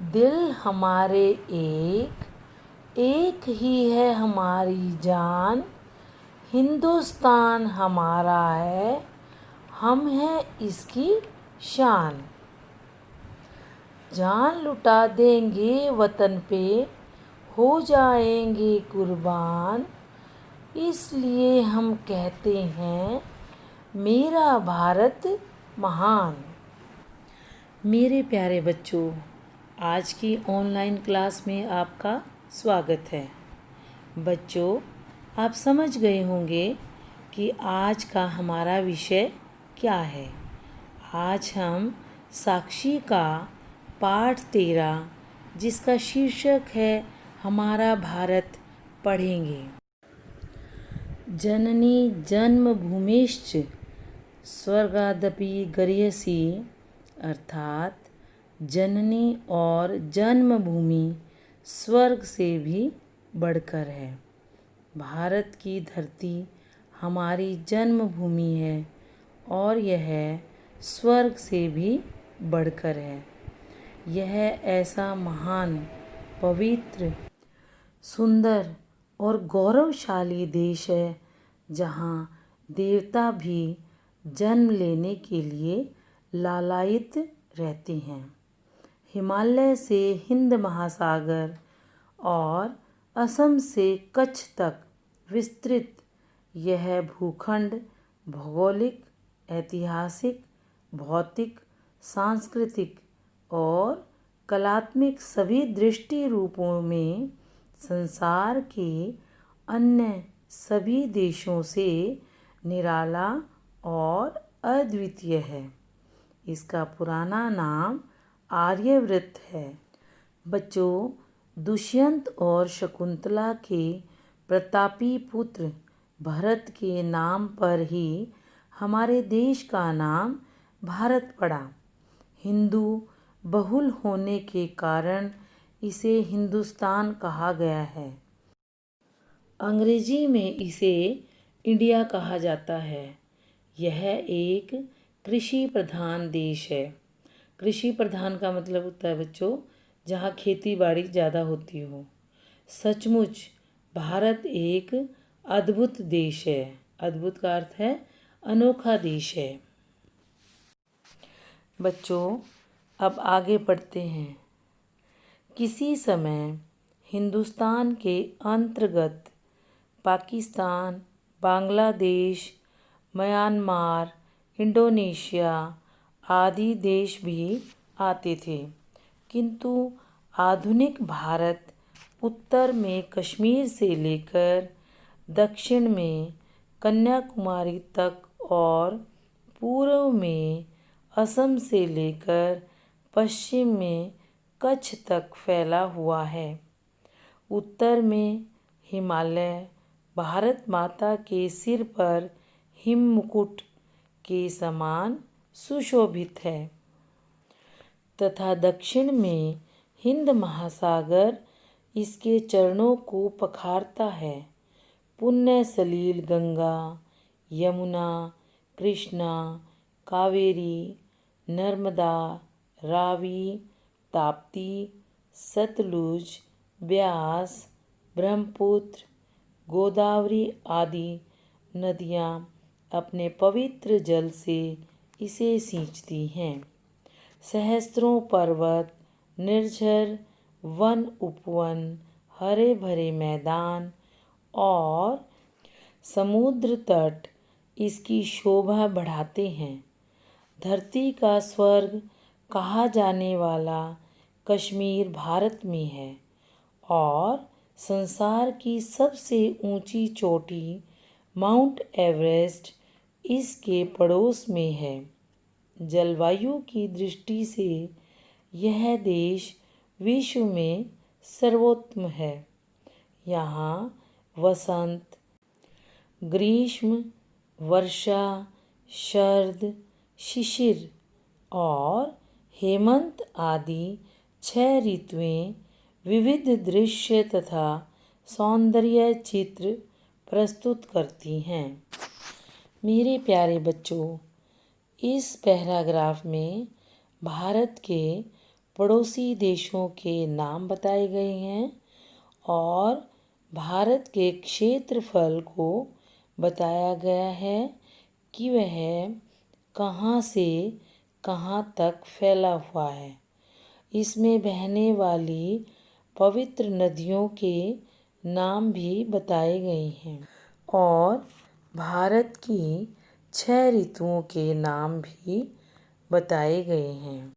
दिल हमारे एक, एक ही है हमारी जान। हिंदुस्तान हमारा है, हम हैं इसकी शान। जान लुटा देंगे वतन पे, हो जाएंगे कुर्बान। इसलिए हम कहते हैं, मेरा भारत महान। मेरे प्यारे बच्चों, आज की ऑनलाइन क्लास में आपका स्वागत है। बच्चों, आप समझ गए होंगे कि आज का हमारा विषय क्या है। आज हम साक्षी का पाठ 13, जिसका शीर्षक है हमारा भारत, पढ़ेंगे। जननी जन्मभूमिश्च स्वर्गादपि गरीयसी, अर्थात जननी और जन्मभूमि स्वर्ग से भी बढ़कर है। भारत की धरती हमारी जन्मभूमि है और यह स्वर्ग से भी बढ़कर है। यह ऐसा महान, पवित्र, सुंदर और गौरवशाली देश है जहाँ देवता भी जन्म लेने के लिए लालायित रहते हैं। हिमालय से हिंद महासागर और असम से कच्छ तक विस्तृत यह भूखंड भौगोलिक, ऐतिहासिक, भौतिक, सांस्कृतिक और कलात्मक सभी दृष्टि रूपों में संसार के अन्य सभी देशों से निराला और अद्वितीय है। इसका पुराना नाम आर्यव्रत है। बच्चों, दुष्यंत और शकुंतला के प्रतापी पुत्र भरत के नाम पर ही हमारे देश का नाम भारत पड़ा। हिंदू बहुल होने के कारण इसे हिंदुस्तान कहा गया है। अंग्रेजी में इसे इंडिया कहा जाता है। यह एक कृषि प्रधान देश है। कृषि प्रधान का मतलब होता है बच्चों, जहाँ खेती बाड़ी ज़्यादा होती हो। सचमुच भारत एक अद्भुत देश है। अद्भुत का अर्थ है अनोखा देश है। बच्चों, अब आगे पढ़ते हैं। किसी समय हिंदुस्तान के अंतर्गत पाकिस्तान, बांग्लादेश, म्यांमार, इंडोनेशिया आदि देश भी आते थे, किंतु आधुनिक भारत उत्तर में कश्मीर से लेकर दक्षिण में कन्याकुमारी तक और पूर्व में असम से लेकर पश्चिम में कच्छ तक फैला हुआ है। उत्तर में हिमालय भारत माता के सिर पर हिम मुकुट के समान सुशोभित है तथा दक्षिण में हिंद महासागर इसके चरणों को पखारता है। पुण्य सलील गंगा, यमुना, कृष्णा, कावेरी, नर्मदा, रावी, ताप्ती, सतलुज, ब्यास, ब्रह्मपुत्र, गोदावरी आदि नदियाँ अपने पवित्र जल से इसे सींचती हैं। सहस्त्रों पर्वत, निर्झर वन उपवन, हरे भरे मैदान और समुद्र तट इसकी शोभा बढ़ाते हैं। धरती का स्वर्ग कहा जाने वाला कश्मीर भारत में है और संसार की सबसे ऊंची चोटी माउंट एवरेस्ट इसके पड़ोस में है। जलवायु की दृष्टि से यह देश विश्व में सर्वोत्तम है। यहाँ वसंत, ग्रीष्म, वर्षा, शरद, शिशिर और हेमंत आदि 6 ऋतुएं विविध दृश्य तथा सौंदर्य चित्र प्रस्तुत करती हैं। मेरे प्यारे बच्चों, इस पैराग्राफ में भारत के पड़ोसी देशों के नाम बताए गए हैं और भारत के क्षेत्रफल को बताया गया है कि वह कहाँ से कहाँ तक फैला हुआ है। इसमें बहने वाली पवित्र नदियों के नाम भी बताए गए हैं और भारत की 6 ऋतुओं के नाम भी बताए गए हैं।